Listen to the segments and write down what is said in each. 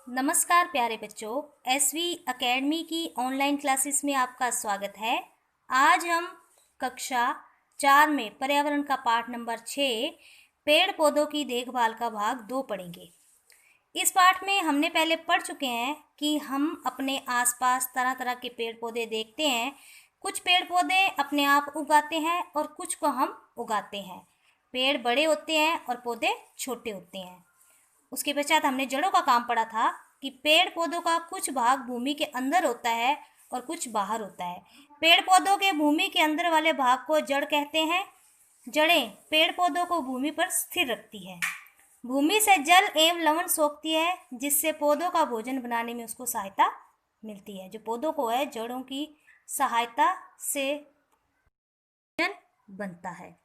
नमस्कार प्यारे बच्चों, एसवी एकेडमी की ऑनलाइन क्लासेस में आपका स्वागत है। आज हम कक्षा 4 में पर्यावरण का पाठ नंबर 6 पेड़ पौधों की देखभाल का भाग 2 पढ़ेंगे। इस पाठ में हमने पहले पढ़ चुके हैं कि हम अपने आसपास तरह तरह के पेड़ पौधे देखते हैं। कुछ पेड़ पौधे अपने आप उगाते हैं और कुछ को हम उगाते हैं। पेड़ बड़े होते हैं और पौधे छोटे होते हैं। उसके पश्चात हमने जड़ों का काम पढ़ा था कि पेड़ पौधों का कुछ भाग भूमि के अंदर होता है और कुछ बाहर होता है। पेड़ पौधों के भूमि के अंदर वाले भाग को जड़ कहते हैं। जड़ें पेड़ पौधों को भूमि पर स्थिर रखती है। भूमि से जल एवं लवण सोखती है, जिससे पौधों का भोजन बनाने में उसको सहायता मिलती है। जो पौधों को है, जड़ों की सहायता से भोजन बनता है।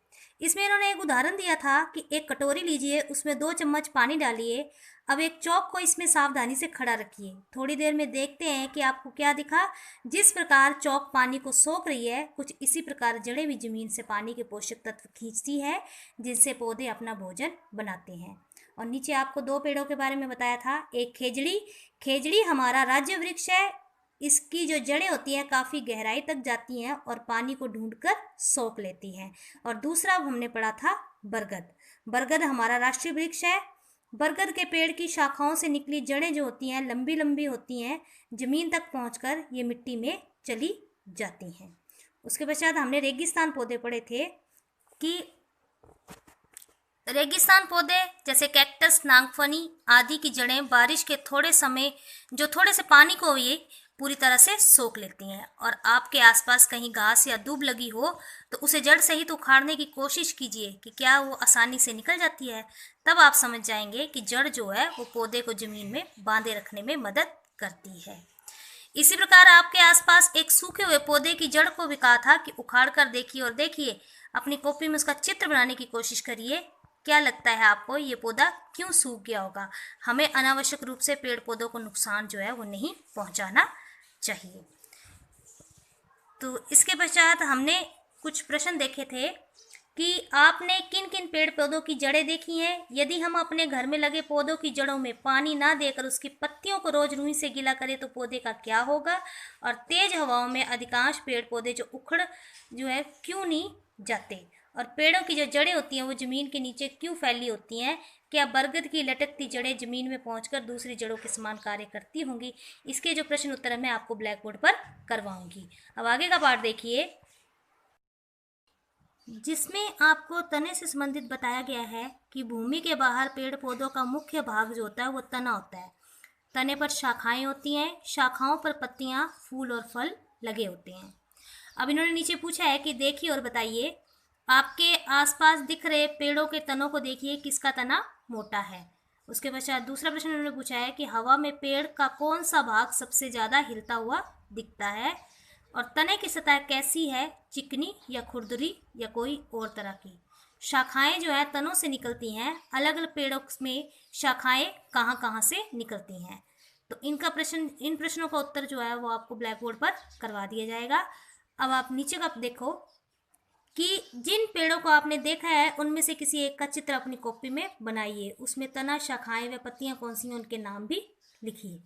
इसमें इन्होंने एक उदाहरण दिया था कि एक कटोरी लीजिए, उसमें 2 चम्मच पानी डालिए। अब एक चौक को इसमें सावधानी से खड़ा रखिए। थोड़ी देर में देखते हैं कि आपको क्या दिखा। जिस प्रकार चौक पानी को सोख रही है, कुछ इसी प्रकार जड़ें भी जमीन से पानी के पोषक तत्व खींचती है, जिनसे पौधे अपना भोजन बनाते हैं। और नीचे आपको 2 पेड़ों के बारे में बताया था। एक खेजड़ी, खेजड़ी हमारा राज्य वृक्ष है। इसकी जो जड़ें होती हैं काफ़ी गहराई तक जाती हैं और पानी को ढूंढकर सोख लेती हैं। और दूसरा हमने पढ़ा था बरगद। बरगद हमारा राष्ट्रीय वृक्ष है। बरगद के पेड़ की शाखाओं से निकली जड़ें जो होती हैं लंबी लंबी होती हैं, जमीन तक पहुंचकर ये मिट्टी में चली जाती हैं। उसके पश्चात हमने रेगिस्तान पौधे पढ़े थे कि रेगिस्तान पौधे जैसे कैक्टस, नागफनी आदि की जड़ें बारिश के थोड़े समय जो थोड़े से पानी को ये पूरी तरह से सोख लेती हैं। और आपके आसपास कहीं घास या दूब लगी हो तो उसे जड़ सहित उखाड़ने की कोशिश कीजिए कि क्या वो आसानी से निकल जाती है। तब आप समझ जाएंगे कि जड़ जो है वो पौधे को जमीन में बांधे रखने में मदद करती है। इसी प्रकार आपके आसपास एक सूखे हुए पौधे की जड़ को भी कहा था कि उखाड़ कर देखिए और देखिए, अपनी कॉपी में उसका चित्र बनाने की कोशिश करिए। क्या लगता है आपको, ये पौधा क्यों सूख गया होगा? हमें अनावश्यक रूप से पेड़ पौधों को नुकसान जो है वो नहीं पहुंचाना चाहिए। तो इसके पश्चात हमने कुछ प्रश्न देखे थे कि आपने किन किन पेड़ पौधों की जड़ें देखी हैं। यदि हम अपने घर में लगे पौधों की जड़ों में पानी ना देकर उसकी पत्तियों को रोज रुई से गीला करें तो पौधे का क्या होगा? और तेज हवाओं में अधिकांश पेड़ पौधे उखड़ क्यों नहीं जाते? और पेड़ों की जो जड़ें होती हैं वो जमीन के नीचे क्यों फैली होती हैं? क्या बरगद की लटकती जड़ें जमीन में पहुंचकर दूसरी जड़ों के समान कार्य करती होंगी? इसके जो प्रश्न उत्तर मैं आपको ब्लैक बोर्ड पर करवाऊंगी। अब आगे का पार्ट देखिए, जिसमें आपको तने से संबंधित बताया गया है कि भूमि के बाहर पेड़ पौधों का मुख्य भाग जो होता है वो तना होता है। तने पर शाखाएं होती हैं, शाखाओं पर पत्तियां, फूल और फल लगे होते हैं। अब इन्होंने नीचे पूछा है कि देखिए और बताइए, आपके आसपास दिख रहे पेड़ों के तनों को देखिए, किसका तना मोटा है। उसके पश्चात दूसरा प्रश्न उन्होंने पूछा है कि हवा में पेड़ का कौन सा भाग सबसे ज़्यादा हिलता हुआ दिखता है। और तने की सतह कैसी है, चिकनी या खुरदरी या कोई और तरह की। शाखाएं जो है तनों से निकलती हैं, अलग अलग पेड़ों में शाखाएं कहाँ कहाँ से निकलती हैं। तो इन प्रश्नों का उत्तर जो है वो आपको ब्लैक बोर्ड पर करवा दिया जाएगा। अब आप नीचे का देखो कि जिन पेड़ों को आपने देखा है उनमें से किसी एक का चित्र अपनी कॉपी में बनाइए। उसमें तना, शाखाएं व पत्तियां कौन सी हैं उनके नाम भी लिखिए।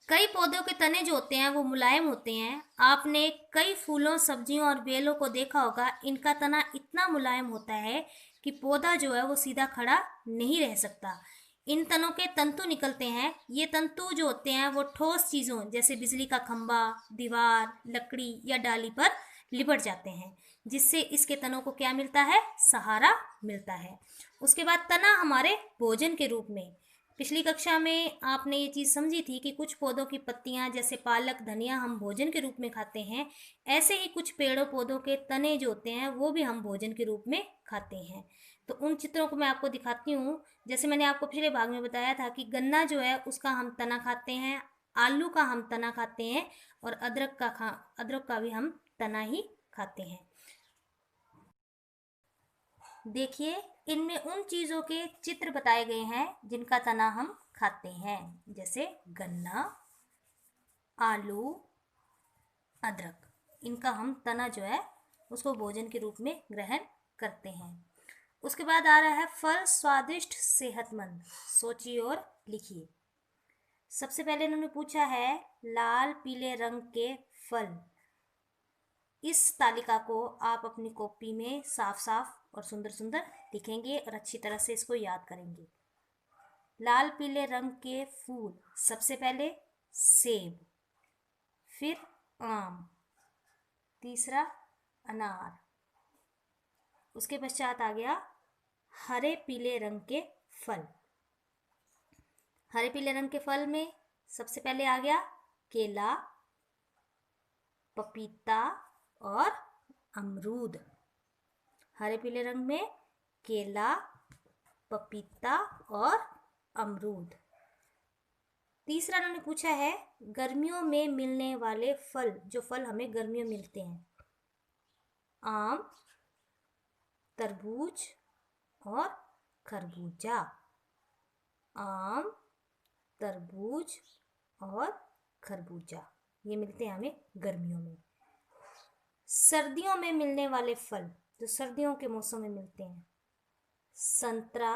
कई पौधों के तने जो होते हैं वो मुलायम होते हैं। आपने कई फूलों, सब्जियों और बेलों को देखा होगा, इनका तना इतना मुलायम होता है कि पौधा जो है वो सीधा खड़ा नहीं रह सकता। इन तनों के तंतु निकलते हैं। ये तंतु जो होते हैं वो ठोस चीज़ों जैसे बिजली का खंभा, दीवार, लकड़ी या डाली पर लिपट जाते हैं, जिससे इसके तनों को क्या मिलता है? सहारा मिलता है। उसके बाद तना हमारे भोजन के रूप में, पिछली कक्षा में आपने ये चीज़ समझी थी कि कुछ पौधों की पत्तियां जैसे पालक, धनिया हम भोजन के रूप में खाते हैं। ऐसे ही कुछ पेड़ों पौधों के तने जो होते हैं वो भी हम भोजन के रूप में खाते हैं। तो उन चित्रों को मैं आपको दिखाती हूँ। जैसे मैंने आपको पिछले भाग में बताया था कि गन्ना जो है उसका हम तना खाते हैं, आलू का हम तना खाते हैं और अदरक का भी हम तना ही खाते हैं। देखिए, इनमें उन चीज़ों के चित्र बताए गए हैं जिनका तना हम खाते हैं, जैसे गन्ना, आलू, अदरक। इनका हम तना जो है उसको भोजन के रूप में ग्रहण करते हैं। उसके बाद आ रहा है फल स्वादिष्ट सेहतमंद। सोचिए और लिखिए। सबसे पहले इन्होंने पूछा है लाल पीले रंग के फल। इस तालिका को आप अपनी कॉपी में साफ साफ और सुंदर सुंदर लिखेंगे और अच्छी तरह से इसको याद करेंगे। लाल पीले रंग के फूल, सबसे पहले सेब, फिर आम, तीसरा अनार, उसके पश्चात आ गया हरे पीले रंग के फल। हरे पीले रंग के फल में सबसे पहले आ गया केला, पपीता और अमरूद। हरे पीले रंग में केला, पपीता और अमरूद। तीसरा उन्होंने पूछा है गर्मियों में मिलने वाले फल, जो फल हमें गर्मियों में मिलते हैं। आम, तरबूज और खरबूजा। आम, तरबूज और खरबूजा ये मिलते हैं हमें गर्मियों में। सर्दियों में मिलने वाले फल जो सर्दियों के मौसम में मिलते हैं, संतरा,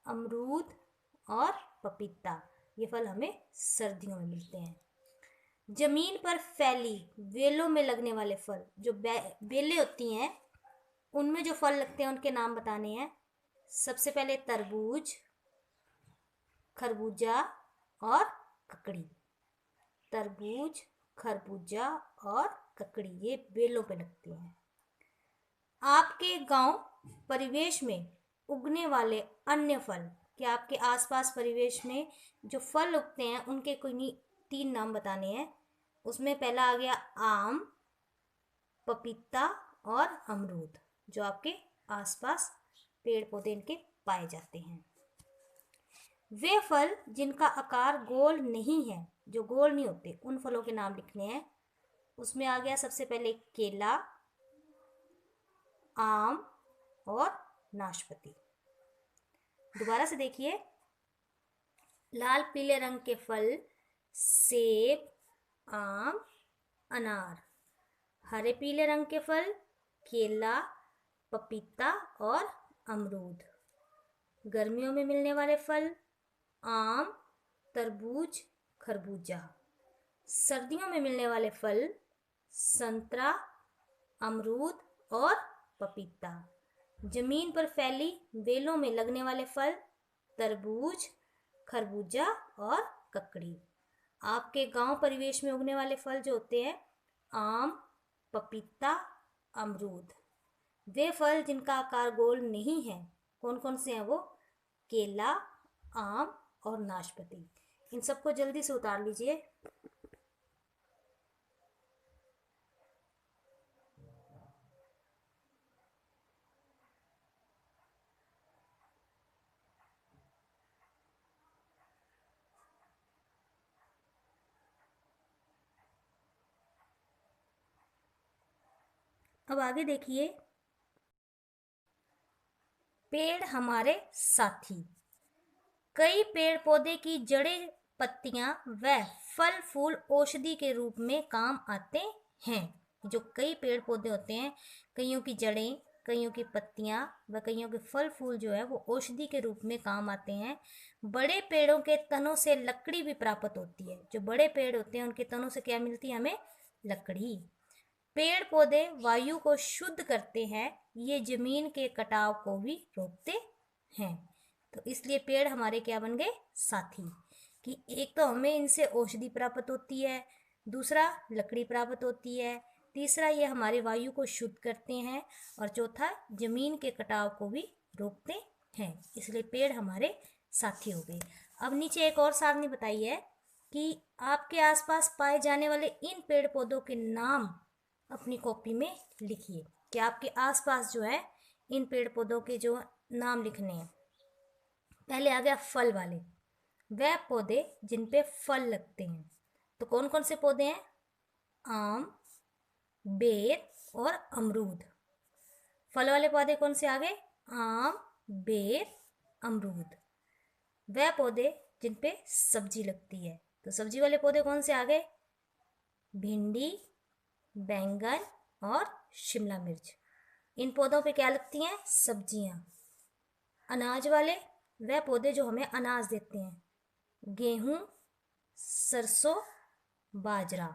अमरूद और पपीता, ये फल हमें सर्दियों में मिलते हैं। जमीन पर फैली बेलों में लगने वाले फल, जो बेलें होती हैं उनमें जो फल लगते हैं उनके नाम बताने हैं। सबसे पहले तरबूज, खरबूजा और ककड़ी। तरबूज, खरबूजा और ककड़ी ये बेलों पे लगते हैं। आपके गांव परिवेश में उगने वाले अन्य फल, क्या आपके आसपास परिवेश में जो फल उगते हैं उनके कोई 3 नाम बताने हैं। उसमें पहला आ गया आम, पपीता और अमरूद, जो आपके आसपास पेड़ पौधे इनके पाए जाते हैं। वे फल जिनका आकार गोल नहीं है, जो गोल नहीं होते, उन फलों के नाम लिखने हैं। उसमें आ गया सबसे पहले केला, आम और नाशपाती। दोबारा से देखिए, लाल पीले रंग के फल सेब, आम, अनार। हरे पीले रंग के फल केला, पपीता और अमरूद। गर्मियों में मिलने वाले फल आम, तरबूज, खरबूजा। सर्दियों में मिलने वाले फल संतरा, अमरूद और पपीता। जमीन पर फैली बेलों में लगने वाले फल तरबूज, खरबूजा और ककड़ी। आपके गांव परिवेश में उगने वाले फल जो होते हैं आम, पपीता, अमरूद। वे फल जिनका आकार गोल नहीं है, कौन कौन से हैं वो? केला, आम और नाशपाती। इन सबको जल्दी से उतार लीजिए। अब आगे देखिए, पेड़ हमारे साथी। कई पेड़ पौधे की जड़ें, पत्तियां व फल फूल औषधि के रूप में काम आते हैं। जो कई पेड़ पौधे होते हैं, कईयों की जड़ें, कईयों की पत्तियां व कईयों के फल फूल जो है वो औषधि के रूप में काम आते हैं। बड़े पेड़ों के तनों से लकड़ी भी प्राप्त होती है। जो बड़े पेड़ होते हैं उनके तनों से क्या मिलती है हमें? लकड़ी। पेड़ पौधे वायु को शुद्ध करते हैं, ये जमीन के कटाव को भी रोकते हैं। तो इसलिए पेड़ हमारे क्या बन गए? साथी। कि एक तो हमें इनसे औषधि प्राप्त होती है, दूसरा लकड़ी प्राप्त होती है, तीसरा ये हमारे वायु को शुद्ध करते हैं, और चौथा जमीन के कटाव को भी रोकते हैं। इसलिए पेड़ हमारे साथी हो गए। अब नीचे एक और सारणी बताई है कि आपके आसपास पाए जाने वाले इन पेड़ पौधों के नाम अपनी कॉपी में लिखिए। कि आपके आसपास जो है इन पेड़ पौधों के जो नाम लिखने हैं। पहले आ गया फल वाले, वह पौधे जिन पे फल लगते हैं। तो कौन कौन से पौधे हैं? आम, बेर और अमरूद। फल वाले पौधे कौन से आ गए? आम, बेर, अमरूद। वह पौधे जिन पे सब्जी लगती है, तो सब्जी वाले पौधे कौन से आ गए? भिंडी, बैंगन और शिमला मिर्च। इन पौधों पे क्या लगती हैं? सब्जियां। अनाज वाले वह पौधे जो हमें अनाज देते हैं, गेहूं, सरसों, बाजरा।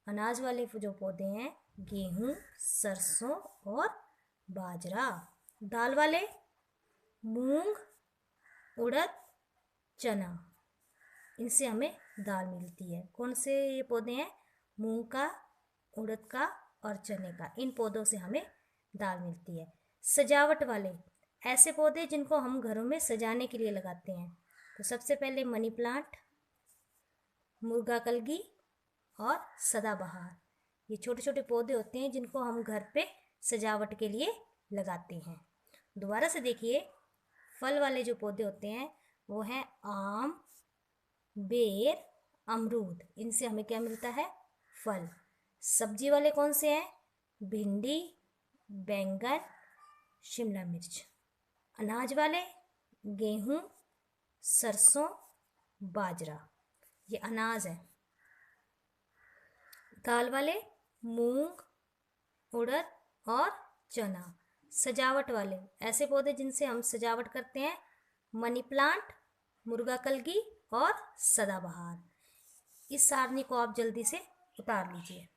अनाज वाले जो पौधे हैं, गेहूं, सरसों और बाजरा। दाल वाले, मूंग, उड़द, चना। इनसे हमें दाल मिलती है। कौन से ये पौधे हैं? मूंग का, उड़द का और चने का। इन पौधों से हमें दाल मिलती है। सजावट वाले, ऐसे पौधे जिनको हम घरों में सजाने के लिए लगाते हैं। तो सबसे पहले मनी प्लांट, मुर्गा कलगी और सदाबहार। ये छोटे छोटे पौधे होते हैं जिनको हम घर पे सजावट के लिए लगाते हैं। दोबारा से देखिए, फल वाले जो पौधे होते हैं वो हैं आम, बेर, अमरूद। इनसे हमें क्या मिलता है? फल। सब्जी वाले कौन से हैं? भिंडी, बैंगन, शिमला मिर्च। अनाज वाले, गेहूं, सरसों, बाजरा। ये अनाज है। दाल वाले, मूंग, उड़द और चना। सजावट वाले, ऐसे पौधे जिनसे हम सजावट करते हैं, मनी प्लांट, मुर्गा कलगी और सदाबहार। इस सारणी को आप जल्दी से उतार लीजिए।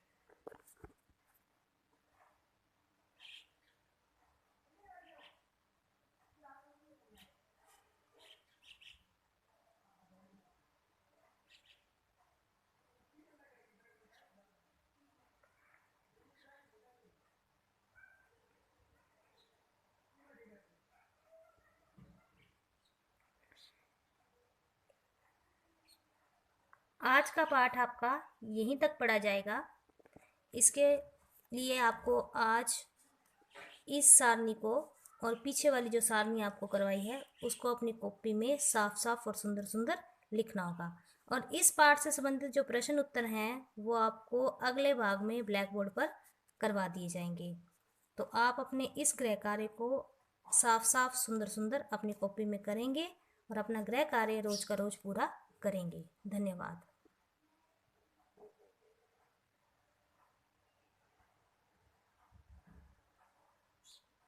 आज का पाठ आपका यहीं तक पढ़ा जाएगा। इसके लिए आपको आज इस सारणी को और पीछे वाली जो सारणी आपको करवाई है उसको अपनी कॉपी में साफ साफ और सुंदर सुंदर लिखना होगा। और इस पाठ से संबंधित जो प्रश्न उत्तर हैं वो आपको अगले भाग में ब्लैक बोर्ड पर करवा दिए जाएंगे। तो आप अपने इस गृह कार्य को साफ साफ सुंदर सुंदर अपनी कॉपी में करेंगे और अपना गृह कार्य रोज का रोज पूरा करेंगे। धन्यवाद।